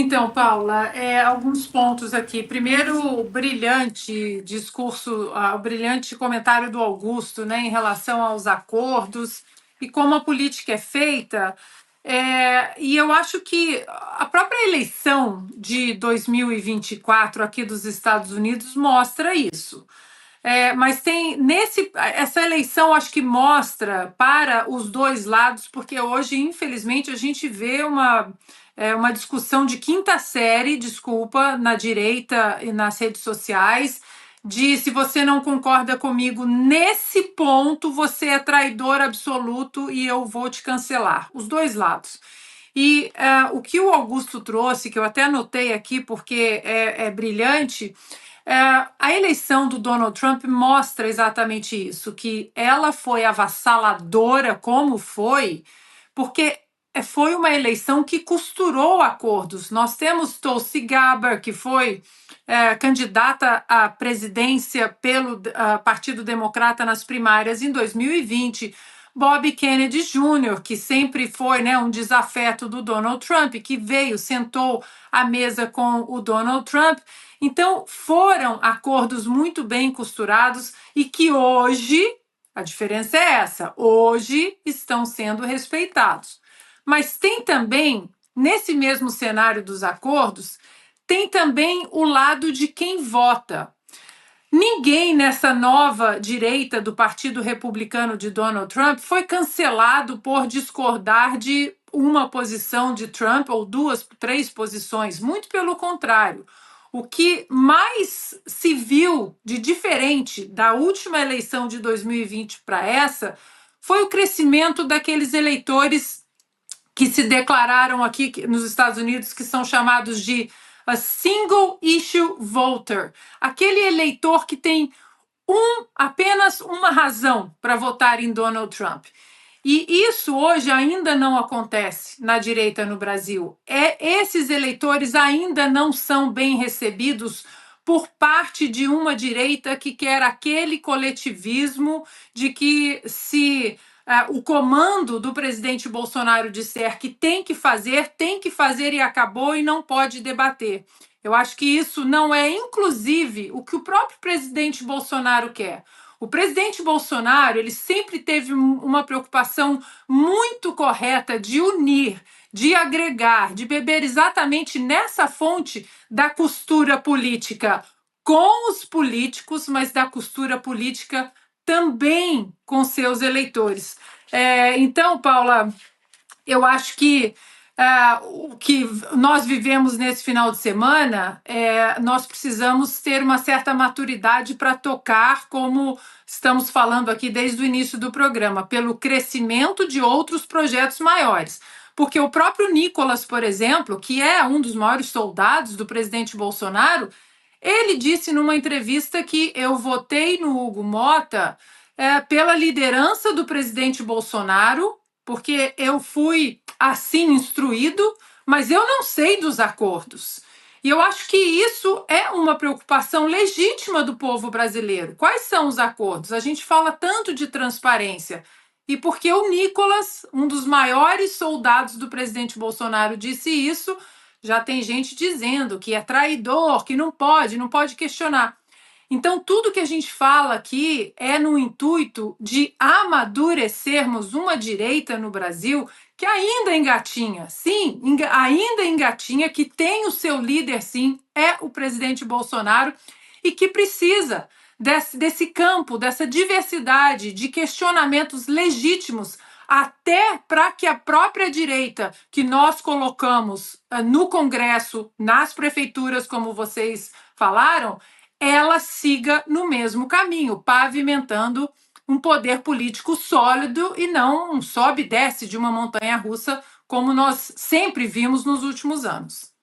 Então, Paula, alguns pontos aqui. Primeiro, o brilhante discurso, o brilhante comentário do Augusto, né, em relação aos acordos e como a política é feita. E eu acho que a própria eleição de 2024 aqui dos Estados Unidos mostra isso. Mas essa eleição acho que mostra para os dois lados, porque hoje, infelizmente, a gente vê uma discussão de quinta série, desculpa, na direita e nas redes sociais, de se você não concorda comigo nesse ponto, você é traidor absoluto e eu vou te cancelar. Os dois lados. E o que o Augusto trouxe, que eu até anotei aqui porque é brilhante, a eleição do Donald Trump mostra exatamente isso, que ela foi avassaladora como foi, porque foi uma eleição que costurou acordos. Nós temos Tulsi Gabbard, que foi candidata à presidência pelo Partido Democrata nas primárias em 2020, Bob Kennedy Jr., que sempre foi, né, um desafeto do Donald Trump, que veio, sentou à mesa com o Donald Trump. Então, foram acordos muito bem costurados e que hoje, a diferença é essa, hoje estão sendo respeitados. Mas tem também, nesse mesmo cenário dos acordos, tem também o lado de quem vota. Ninguém nessa nova direita do Partido Republicano de Donald Trump foi cancelado por discordar de uma posição de Trump ou duas, três posições. Muito pelo contrário. O que mais se viu de diferente da última eleição de 2020 para essa foi o crescimento daqueles eleitores que se declararam aqui nos Estados Unidos, que são chamados de a single issue voter, aquele eleitor que tem apenas uma razão para votar em Donald Trump. E isso hoje ainda não acontece na direita no Brasil. Esses eleitores ainda não são bem recebidos por parte de uma direita que quer aquele coletivismo de que se o comando do presidente Bolsonaro disser que tem que fazer e acabou e não pode debater. Eu acho que isso não é, inclusive, o que o próprio presidente Bolsonaro quer. O presidente Bolsonaro, ele sempre teve uma preocupação muito correta de unir, de agregar, de beber exatamente nessa fonte da costura política com os políticos, mas da costura política também com seus eleitores. Então, Paula, eu acho que o que nós vivemos nesse final de semana, nós precisamos ter uma certa maturidade para tocar, como estamos falando aqui desde o início do programa, pelo crescimento de outros projetos maiores. Porque o próprio Nicolas, por exemplo, que é um dos maiores soldados do presidente Bolsonaro, ele disse numa entrevista que eu votei no Hugo Mota pela liderança do presidente Bolsonaro, porque eu fui assim instruído, mas eu não sei dos acordos. E eu acho que isso é uma preocupação legítima do povo brasileiro. Quais são os acordos? A gente fala tanto de transparência. E porque o Nicolas, um dos maiores soldados do presidente Bolsonaro, disse isso, já tem gente dizendo que é traidor, que não pode questionar. Então, tudo que a gente fala aqui é no intuito de amadurecermos uma direita no Brasil que ainda engatinha, sim, ainda engatinha, que tem o seu líder, sim, é o presidente Bolsonaro, e que precisa desse campo, dessa diversidade de questionamentos legítimos, até para que a própria direita que nós colocamos no Congresso, nas prefeituras, como vocês falaram, ela siga no mesmo caminho, pavimentando um poder político sólido e não um sobe e desce de uma montanha russa, como nós sempre vimos nos últimos anos.